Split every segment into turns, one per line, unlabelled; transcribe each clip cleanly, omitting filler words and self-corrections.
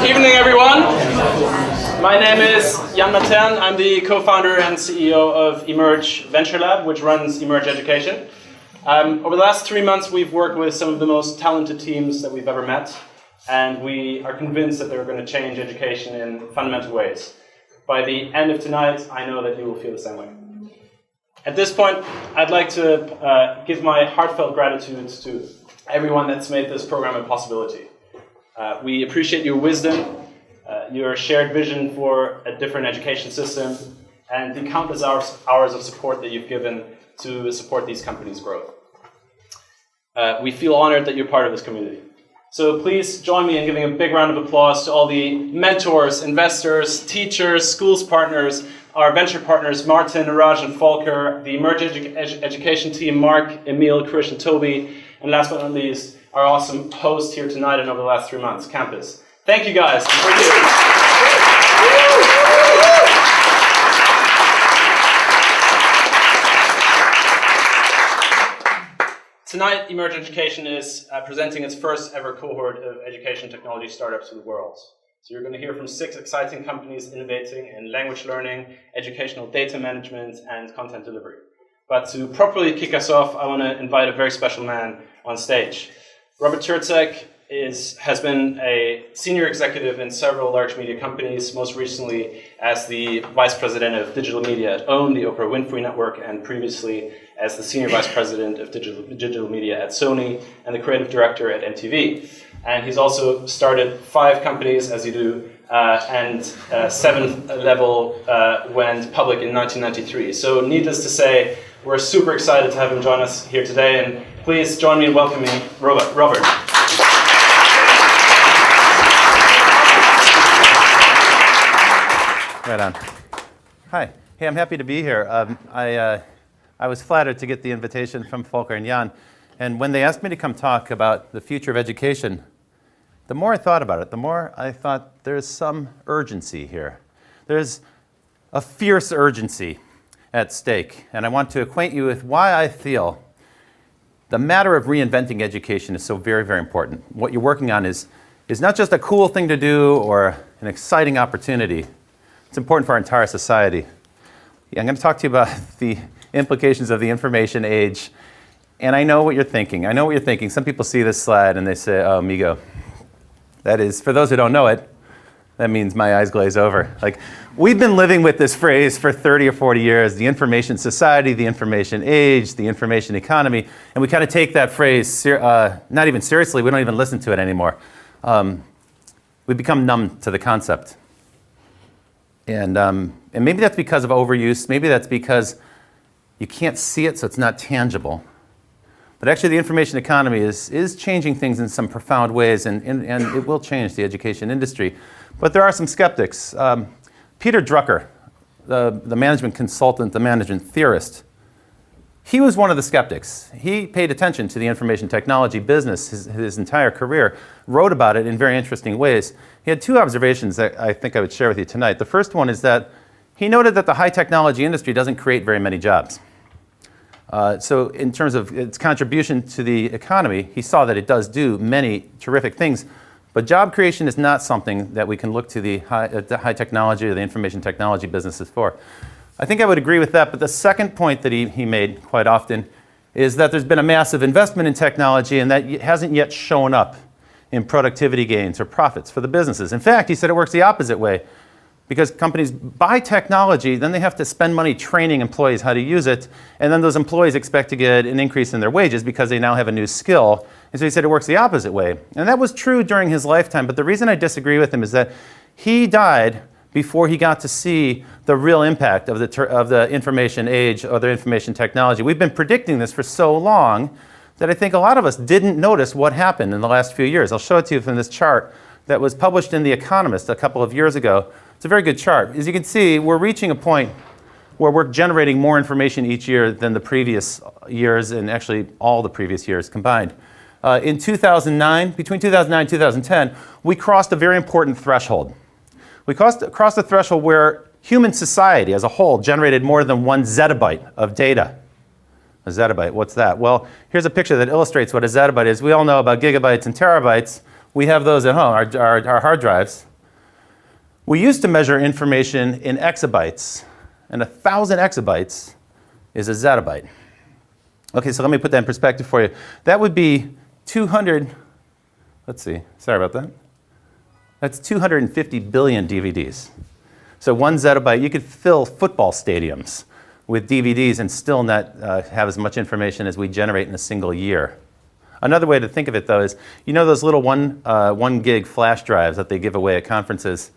Evening, everyone. My name is Jan Matern. I'm the co-founder and CEO of Emerge Venture Lab, which runs Emerge Education. Over the last 3 months, we've worked with some of the most talented teams that we've ever met, and we are convinced that they're going to change education in fundamental ways. By the end of tonight, I know that you will feel the same way. At this point, I'd like to give my heartfelt gratitude to everyone that's made this program a possibility. We appreciate your wisdom, your shared vision for a different education system, and the countless hours of support that you've given to support these companies' growth. We feel honored that you're part of this community. So please join me in giving a big round of applause to all the mentors, investors, teachers, schools partners, our venture partners, Martin, Raj, and Volker, the Emerge Education team, Mark, Emil, Krish, and Toby, and last but not least, our awesome host here tonight and over the last 3 months, Campus. Thank you, guys. Tonight, Emerge Education is presenting its first ever cohort of education technology startups to the world. So you're going to hear from 6 exciting companies innovating in language learning, educational data management, and content delivery. But to properly kick us off, I want to invite a very special man on stage. Robert Tercek has been a senior executive in several large media companies, most recently as the vice president of digital media at OWN, the Oprah Winfrey Network, and previously as the senior vice president of digital media at Sony and the creative director at MTV. And he's also started 5 companies, as you do, and 7th level went public in 1993. So needless to say, we're super excited to have him join us here today, and please join me in welcoming Robert.
Right on. Hi. Hey, I'm happy to be here. I was flattered to get the invitation from Volker and Jan, and when they asked me to come talk about the future of education, the more I thought about it, the more I thought there's some urgency here. There's a fierce urgency at stake, and I want to acquaint you with why I feel the matter of reinventing education is so very, very important. What you're working on is not just a cool thing to do or an exciting opportunity. It's important for our entire society. I'm going to talk to you about the implications of the information age, and I know what you're thinking. I know what you're thinking. Some people see this slide and they say, oh, amigo. That is, for those who don't know it, that means my eyes glaze over. Like, we've been living with this phrase for 30 or 40 years, the information society, the information age, the information economy, and we kind of take that phrase not even seriously. We don't even listen to it anymore. We've become numb to the concept. And maybe that's because of overuse. Maybe that's because you can't see it, so it's not tangible. But actually, the information economy is changing things in some profound ways, and it will change the education industry. But there are some skeptics. Peter Drucker, the management consultant, the management theorist, he was one of the skeptics. He paid attention to the information technology business his entire career, wrote about it in very interesting ways. He had 2 observations that I think I would share with you tonight. The first one is that he noted that the high technology industry doesn't create very many jobs. So in terms of its contribution to the economy, he saw that it does do many terrific things, but job creation is not something that we can look to the high technology or the information technology businesses for. I think I would agree with that, but the second point that he made quite often is that there's been a massive investment in technology and that hasn't yet shown up in productivity gains or profits for the businesses. In fact, he said it works the opposite way. Because companies buy technology, then they have to spend money training employees how to use it, and then those employees expect to get an increase in their wages because they now have a new skill. And so he said it works the opposite way. And that was true during his lifetime, but the reason I disagree with him is that he died before he got to see the real impact of the information age or the information technology. We've been predicting this for so long that I think a lot of us didn't notice what happened in the last few years. I'll show it to you from this chart that was published in The Economist a couple of years ago. It's a very good chart. As you can see, we're reaching a point where we're generating more information each year than the previous years, and actually all the previous years combined. In 2009, between 2009 and 2010, we crossed a very important threshold. We crossed a threshold where human society as a whole generated more than 1 zettabyte of data A zettabyte, what's that? Well, here's a picture that illustrates what a zettabyte is. We all know about gigabytes and terabytes. We have those at home, our hard drives. We used to measure information in exabytes, and 1,000 exabytes is a zettabyte. Okay, so let me put that in perspective for you. That would be 200, let's see, sorry about that. That's 250 billion DVDs. So 1 zettabyte, you could fill football stadiums with DVDs and still not have as much information as we generate in a single year. Another way to think of it, though, is you know those little 1 gig flash drives that they give away at conferences?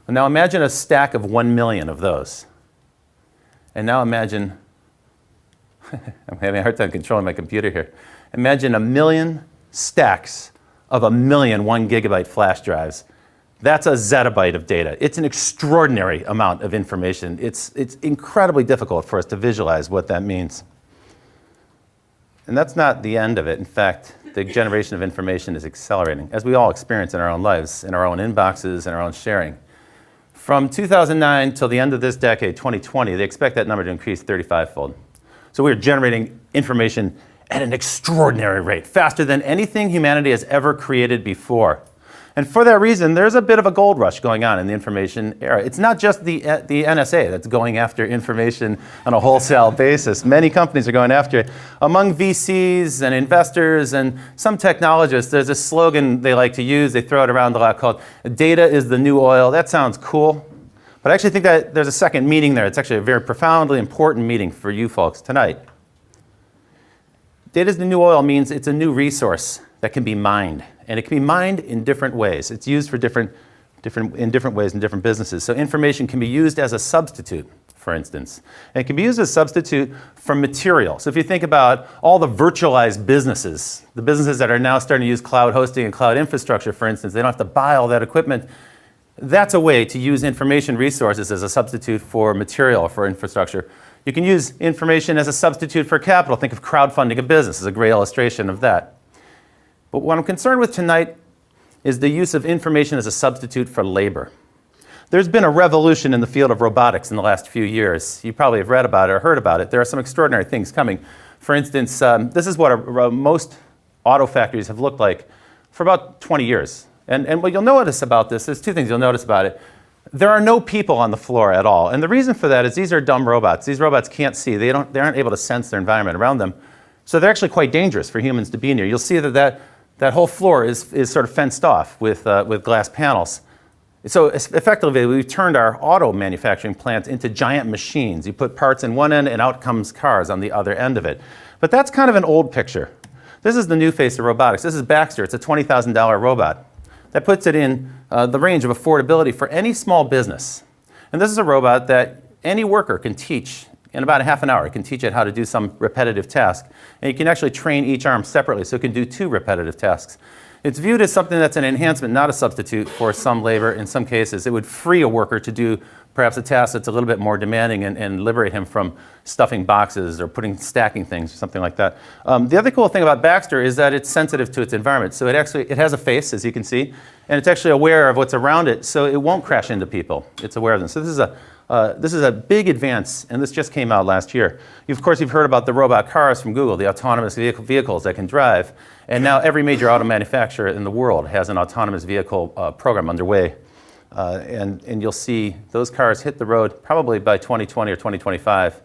Well, now imagine a stack of 1 million of those. And now imagine, I'm having a hard time controlling my computer here. Imagine 1 million stacks of 1 million 1 gigabyte flash drives. That's a zettabyte of data. It's an extraordinary amount of information. It's incredibly difficult for us to visualize what that means. And that's not the end of it. In fact, the generation of information is accelerating, as we all experience in our own lives, in our own inboxes, in our own sharing. From 2009 till the end of this decade, 2020, they expect that number to increase 35-fold. So we're generating information at an extraordinary rate, faster than anything humanity has ever created before. And for that reason, there's a bit of a gold rush going on in the information era. It's not just the NSA that's going after information on a wholesale basis. Many companies are going after it. Among VCs and investors and some technologists, there's a slogan they like to use. They throw it around a lot called, "Data is the new oil." That sounds cool. But I actually think that there's a second meaning there. It's actually a very profoundly important meaning for you folks tonight. Data is the new oil means it's a new resource that can be mined. And it can be mined in different ways. It's used for in different ways in different businesses. So information can be used as a substitute, for instance. And it can be used as a substitute for material. So if you think about all the virtualized businesses, the businesses that are now starting to use cloud hosting and cloud infrastructure, for instance, they don't have to buy all that equipment. That's a way to use information resources as a substitute for material, for infrastructure. You can use information as a substitute for capital. Think of crowdfunding a business as a great illustration of that. But what I'm concerned with tonight is the use of information as a substitute for labor. There's been a revolution in the field of robotics in the last few years. You probably have read about it or heard about it. There are some extraordinary things coming. For instance, this is what most auto factories have looked like for about 20 years. And what you'll notice about this, there's two things you'll notice about it. There are no people on the floor at all. And the reason for that is these are dumb robots. These robots can't see. They aren't able to sense their environment around them. So they're actually quite dangerous for humans to be near. You'll see that whole floor is sort of fenced off with glass panels. So effectively, we've turned our auto manufacturing plants into giant machines. You put parts in one end, and out comes cars on the other end of it. But that's kind of an old picture. This is the new face of robotics. This is Baxter. It's a $20,000 robot. That puts it in the range of affordability for any small business. And this is a robot that any worker can teach in about a half an hour. It can teach it how to do some repetitive task. And you can actually train each arm separately, so it can do 2 repetitive tasks. It's viewed as something that's an enhancement, not a substitute for some labor. In some cases, it would free a worker to do perhaps a task that's a little bit more demanding and liberate him from stuffing boxes or stacking things or something like that. The other cool thing about Baxter is that it's sensitive to its environment. So it has a face, as you can see, and it's actually aware of what's around it, so it won't crash into people. It's aware of them. So this is a big advance, and this just came out last year. Of course, you've heard about the robot cars from Google, the autonomous vehicles that can drive. And now every major auto manufacturer in the world has an autonomous vehicle program underway. And you'll see those cars hit the road probably by 2020 or 2025.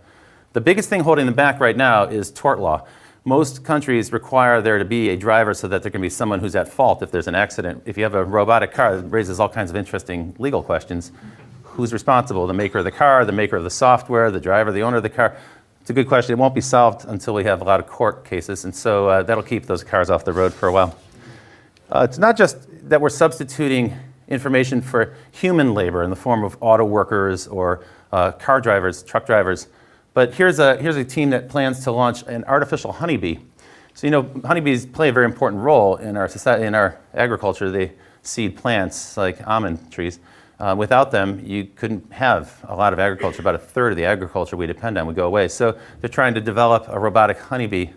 The biggest thing holding them back right now is tort law. Most countries require there to be a driver so that there can be someone who's at fault if there's an accident. If you have a robotic car, it raises all kinds of interesting legal questions. Who's responsible? The maker of the car, the maker of the software, the driver, the owner of the car? It's a good question. It won't be solved until we have a lot of court cases, and so that'll keep those cars off the road for a while. It's not just that we're substituting information for human labor in the form of auto workers or car drivers, truck drivers, but here's a team that plans to launch an artificial honeybee. So honeybees play a very important role in our society, in our agriculture. They seed plants like almond trees. Without them, you couldn't have a lot of agriculture. About a third of the agriculture we depend on would go away. So they're trying to develop a robotic honeybee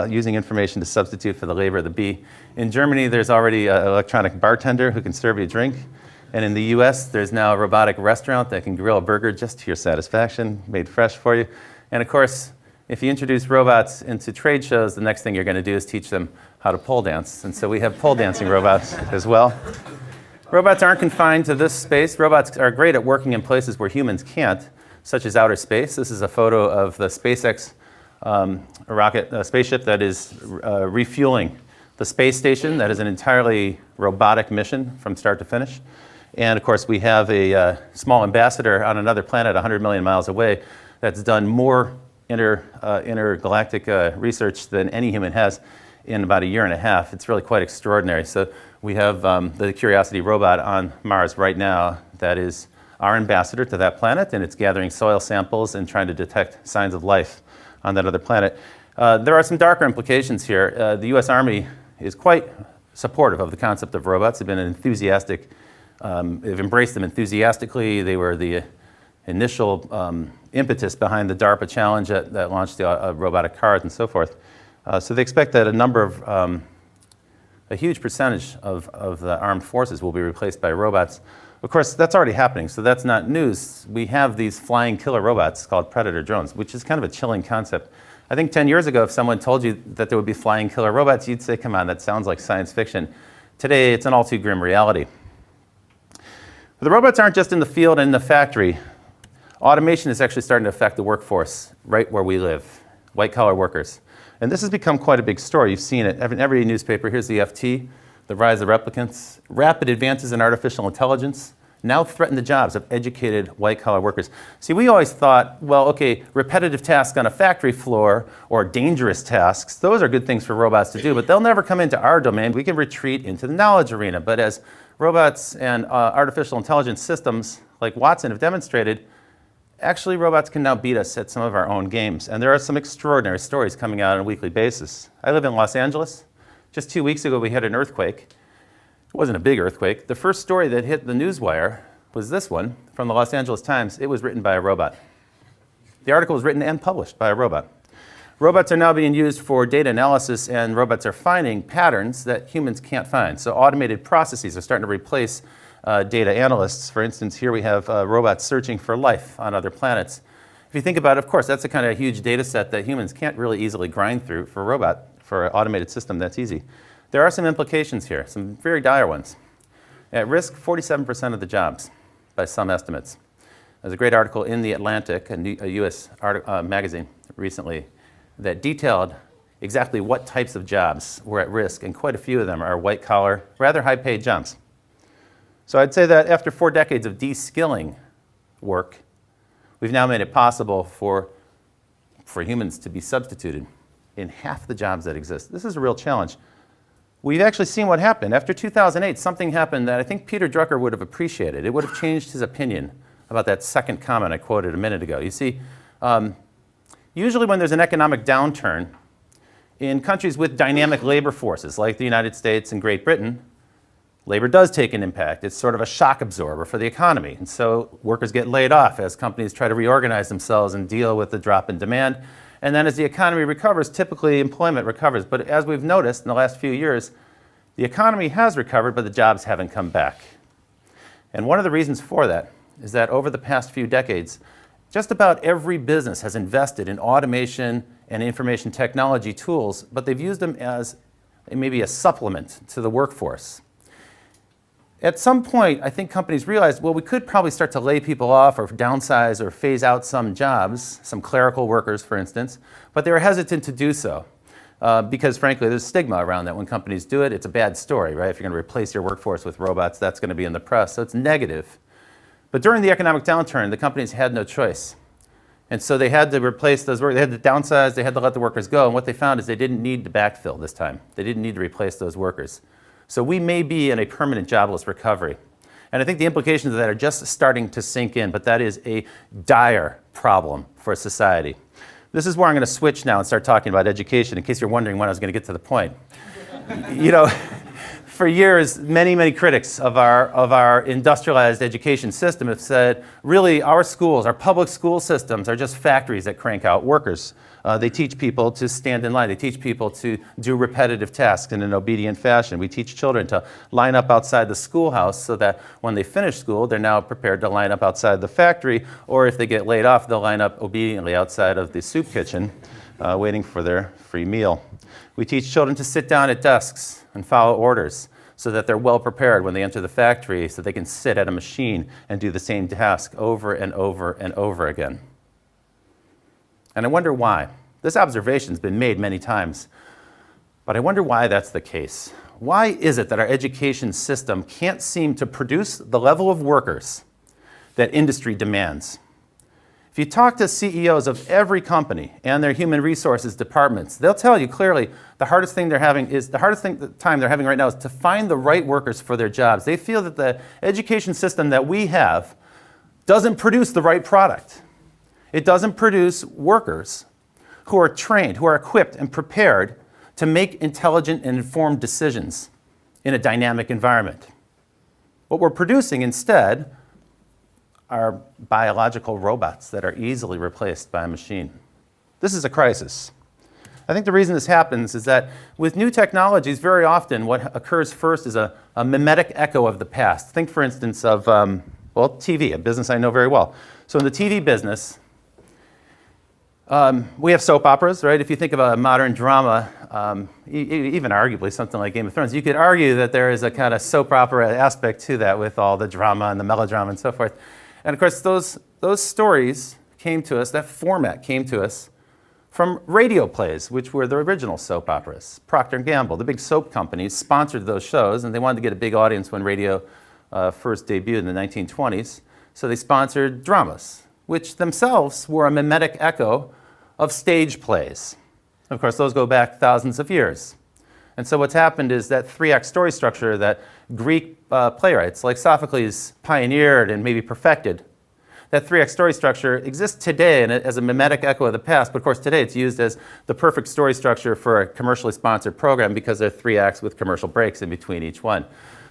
using information to substitute for the labor of the bee. In Germany, there's already an electronic bartender who can serve you a drink. And in the US, there's now a robotic restaurant that can grill a burger just to your satisfaction, made fresh for you. And of course, if you introduce robots into trade shows, the next thing you're going to do is teach them how to pole dance. And so we have pole dancing robots as well. Robots aren't confined to this space. Robots are great at working in places where humans can't, such as outer space. This is a photo of the SpaceX spaceship that is refueling the space station. That is an entirely robotic mission from start to finish. And of course, we have a small ambassador on another planet 100 million miles away that's done more intergalactic research than any human has in about a year and a half. It's really quite extraordinary. So we have the Curiosity robot on Mars right now that is our ambassador to that planet, and it's gathering soil samples and trying to detect signs of life on that other planet. There are some darker implications here. The US Army is quite supportive of the concept of robots. They've been enthusiastic. They've embraced them enthusiastically. They were the initial impetus behind the DARPA challenge that launched the robotic cars and so forth. So they expect that a huge percentage of the armed forces will be replaced by robots. Of course, that's already happening, so that's not news. We have these flying killer robots called predator drones, which is kind of a chilling concept. I think 10 years ago, if someone told you that there would be flying killer robots, you'd say, come on, that sounds like science fiction. Today, it's an all too grim reality. But the robots aren't just in the field and in the factory. Automation is actually starting to affect the workforce right where we live, white-collar workers. And this has become quite a big story. You've seen it in every newspaper. Here's the FT, the rise of replicants. Rapid advances in artificial intelligence now threaten the jobs of educated white-collar workers. See, we always thought, well, okay, repetitive tasks on a factory floor or dangerous tasks, those are good things for robots to do, but they'll never come into our domain. We can retreat into the knowledge arena. But as robots and artificial intelligence systems like Watson have demonstrated, actually, robots can now beat us at some of our own games. And there are some extraordinary stories coming out on a weekly basis. I live in Los Angeles. Just 2 weeks ago, we had an earthquake. It wasn't a big earthquake. The first story that hit the newswire was this one from the Los Angeles Times. It was written by a robot. The article was written and published by a robot. Robots are now being used for data analysis, and robots are finding patterns that humans can't find. So automated processes are starting to replace data analysts. For instance, here we have robots searching for life on other planets. If you think about it, of course, that's a kind of huge data set that humans can't really easily grind through for an automated system. That's easy. There are some implications here, some very dire ones. At risk, 47% of the jobs, by some estimates. There's a great article in The Atlantic, a US magazine recently, that detailed exactly what types of jobs were at risk, and quite a few of them are white-collar, rather high-paid jobs. So I'd say that after 4 decades of de-skilling work, we've now made it possible for humans to be substituted in half the jobs that exist. This is a real challenge. We've actually seen what happened. After 2008, something happened that I think Peter Drucker would have appreciated. It would have changed his opinion about that second comment I quoted a minute ago. You see, usually when there's an economic downturn, in countries with dynamic labor forces like the United States and Great Britain, labor does take an impact. It's sort of a shock absorber for the economy. And so workers get laid off as companies try to reorganize themselves and deal with the drop in demand. And then as the economy recovers, typically employment recovers. But as we've noticed in the last few years, the economy has recovered, but the jobs haven't come back. And one of the reasons for that is that over the past few decades, just about every business has invested in automation and information technology tools, but they've used them as maybe a supplement to the workforce. At some point, I think companies realized, well, we could probably start to lay people off or downsize or phase out some jobs, some clerical workers, for instance, but they were hesitant to do so because, frankly, there's stigma around that when companies do it. It's a bad story, right? If you're going to replace your workforce with robots, that's going to be in the press, so it's negative. But during the economic downturn, the companies had no choice. And so they had to replace those workers. They had to downsize, they had to let the workers go, and what they found is they didn't need to backfill this time. They didn't need to replace those workers. So we may be in a permanent jobless recovery. And I think the implications of that are just starting to sink in, but that is a dire problem for society. This is where I'm going to switch now and start talking about education, in case you're wondering when I was going to get to the point. You know, for years, many critics of our industrialized education system have said, really, our schools, our public school systems are just factories that crank out workers. They teach people to stand in line. They teach people to do repetitive tasks in an obedient fashion. We teach children to line up outside the schoolhouse so that when they finish school, they're now prepared to line up outside the factory, or if they get laid off, they'll line up obediently outside of the soup kitchen. waiting for their free meal. We teach children to sit down at desks and follow orders so that they're well prepared when they enter the factory, so they can sit at a machine and do the same task over and over and over again. And I wonder why. This observation's been made many times, but I wonder why that's the case. Why is it that our education system can't seem to produce the level of workers that industry demands? If you talk to CEOs of every company and their human resources departments, they'll tell you clearly the hardest time they're having right now is to find the right workers for their jobs. They feel that the education system that we have doesn't produce the right product. It doesn't produce workers who are trained, who are equipped and prepared to make intelligent and informed decisions in a dynamic environment. What we're producing instead are biological robots that are easily replaced by a machine. This is a crisis. I think the reason this happens is that with new technologies, very often what occurs first is a mimetic echo of the past. Think, for instance, of TV, a business I know very well. So in the TV business, we have soap operas, right? If you think of a modern drama, even arguably something like Game of Thrones, you could argue that there is a kind of soap opera aspect to that with all the drama and the melodrama and so forth. And of course, those stories came to us, that format came to us from radio plays, which were the original soap operas. Procter & Gamble, the big soap companies, sponsored those shows, and they wanted to get a big audience when radio first debuted in the 1920s. So they sponsored dramas, which themselves were a mimetic echo of stage plays. Of course, those go back thousands of years. And so what's happened is that 3-act story structure that Greek playwrights like Sophocles pioneered and maybe perfected, that 3-act story structure exists today as a mimetic echo of the past, but of course today it's used as the perfect story structure for a commercially sponsored program because there are 3 acts with commercial breaks in between each one.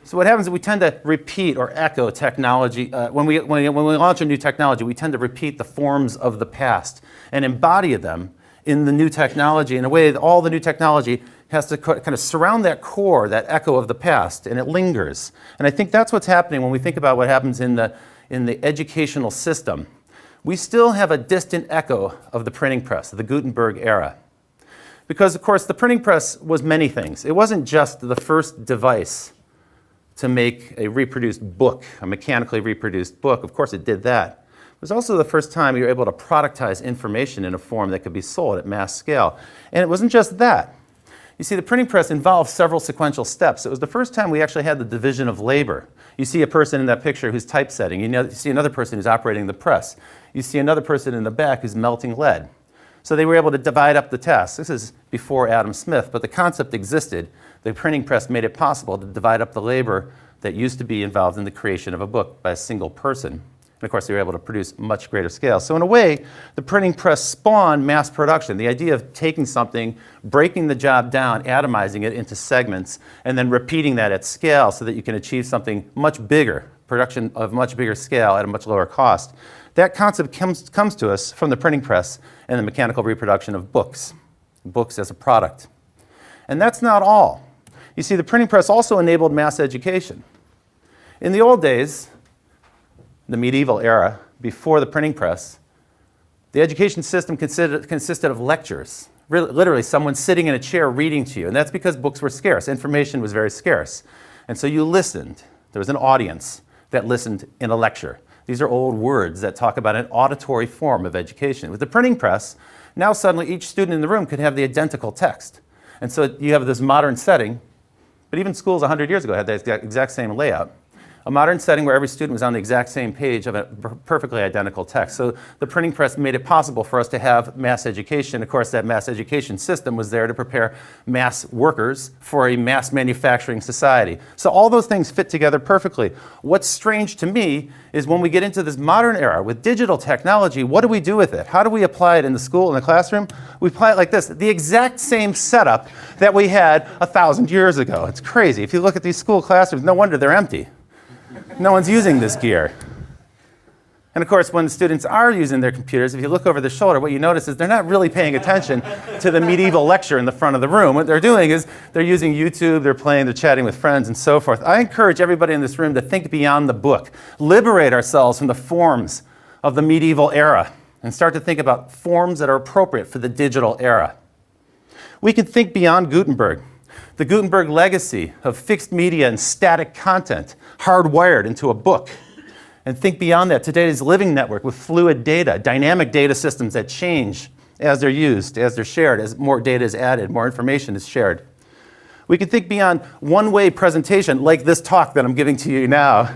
So what happens is we tend to repeat or echo technology. When we launch a new technology, we tend to repeat the forms of the past and embody them in the new technology in a way that all the new technology has to kind of surround that core, that echo of the past, and it lingers. And I think that's what's happening when we think about what happens in the educational system. We still have a distant echo of the printing press, of the Gutenberg era. Because, of course, the printing press was many things. It wasn't just the first device to make a reproduced book, a mechanically reproduced book. Of course, it did that. It was also the first time you were able to productize information in a form that could be sold at mass scale. And it wasn't just that. You see, the printing press involved several sequential steps. It was the first time we actually had the division of labor. You see a person in that picture who's typesetting. You see another person who's operating the press. You see another person in the back who's melting lead. So they were able to divide up the tasks. This is before Adam Smith, but the concept existed. The printing press made it possible to divide up the labor that used to be involved in the creation of a book by a single person. And of course, they were able to produce much greater scale. So in a way, the printing press spawned mass production, the idea of taking something, breaking the job down, atomizing it into segments, and then repeating that at scale so that you can achieve something much bigger, production of much bigger scale at a much lower cost. That concept comes to us from the printing press and the mechanical reproduction of books as a product. And that's not all. You see, the printing press also enabled mass education. In the old days, the medieval era, before the printing press, the education system consisted of lectures. Literally, someone sitting in a chair reading to you. And that's because books were scarce. Information was very scarce. And so you listened. There was an audience that listened in a lecture. These are old words that talk about an auditory form of education. With the printing press, now suddenly each student in the room could have the identical text. And so you have this modern setting, but even schools 100 years ago had the exact same layout. A modern setting where every student was on the exact same page of a perfectly identical text. So the printing press made it possible for us to have mass education. Of course, that mass education system was there to prepare mass workers for a mass manufacturing society. So all those things fit together perfectly. What's strange to me is when we get into this modern era with digital technology, what do we do with it? How do we apply it in the school, in the classroom? We apply it like this, the exact same setup that we had 1,000 years ago. It's crazy. If you look at these school classrooms, no wonder they're empty. No one's using this gear. And of course, when students are using their computers, if you look over their shoulder, what you notice is they're not really paying attention to the medieval lecture in the front of the room. What they're doing is they're using YouTube, they're playing, they're chatting with friends, and so forth. I encourage everybody in this room to think beyond the book, liberate ourselves from the forms of the medieval era, and start to think about forms that are appropriate for the digital era. We can think beyond Gutenberg, the Gutenberg legacy of fixed media and static content hardwired into a book. And think beyond that, today's living network with fluid data, dynamic data systems that change as they're used, as they're shared, as more data is added, more information is shared. We can think beyond one-way presentation, like this talk that I'm giving to you now,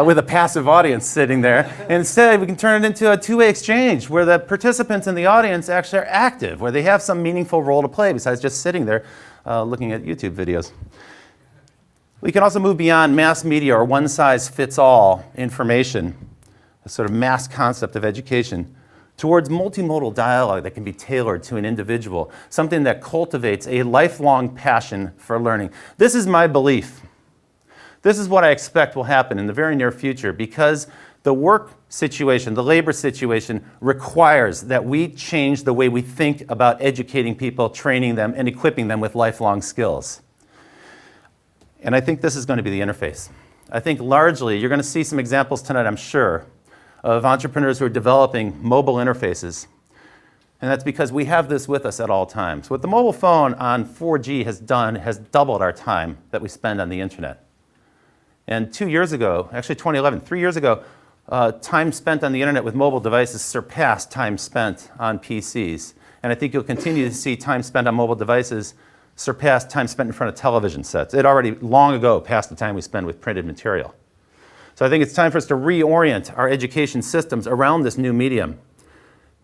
with a passive audience sitting there. And instead, we can turn it into a two-way exchange where the participants in the audience actually are active, where they have some meaningful role to play besides just sitting there looking at YouTube videos. We can also move beyond mass media or one-size-fits-all information, a sort of mass concept of education, towards multimodal dialogue that can be tailored to an individual, something that cultivates a lifelong passion for learning. This is my belief. This is what I expect will happen in the very near future because the work situation, the labor situation requires that we change the way we think about educating people, training them, and equipping them with lifelong skills. And I think this is going to be the interface. I think largely, you're going to see some examples tonight, I'm sure, of entrepreneurs who are developing mobile interfaces. And that's because we have this with us at all times. What the mobile phone on 4G has done has doubled our time that we spend on the internet. And 2 years ago, actually 2011, 3 years ago, time spent on the internet with mobile devices surpassed time spent on PCs. And I think you'll continue to see time spent on mobile devices surpass time spent in front of television sets. It already long ago passed the time we spend with printed material. So I think it's time for us to reorient our education systems around this new medium.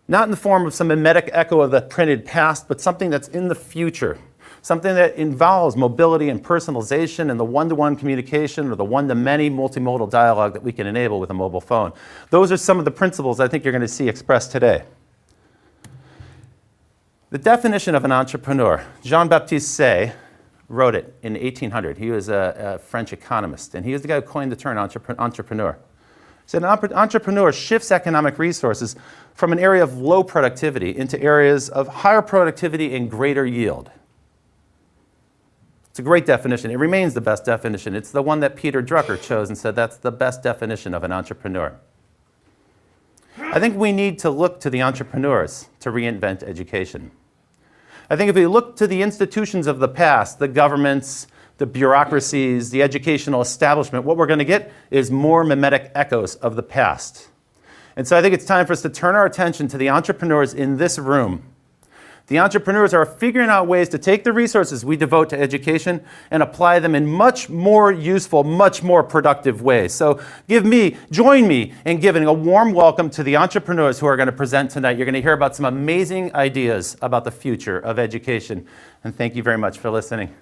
Not in the form of some mimetic echo of the printed past, but something that's in the future. Something that involves mobility and personalization and the one-to-one communication or the one-to-many multimodal dialogue that we can enable with a mobile phone. Those are some of the principles I think you're going to see expressed today. The definition of an entrepreneur, Jean-Baptiste Say wrote it in 1800. He was a French economist, and he was the guy who coined the term entrepreneur. He said an entrepreneur shifts economic resources from an area of low productivity into areas of higher productivity and greater yield. It's a great definition. It remains the best definition. It's the one that Peter Drucker chose and said that's the best definition of an entrepreneur. I think we need to look to the entrepreneurs to reinvent education. I think if we look to the institutions of the past, the governments, the bureaucracies, the educational establishment, what we're going to get is more mimetic echoes of the past. And so I think it's time for us to turn our attention to the entrepreneurs in this room. The entrepreneurs are figuring out ways to take the resources we devote to education and apply them in much more useful, much more productive ways. So join me in giving a warm welcome to the entrepreneurs who are going to present tonight. You're going to hear about some amazing ideas about the future of education. And thank you very much for listening.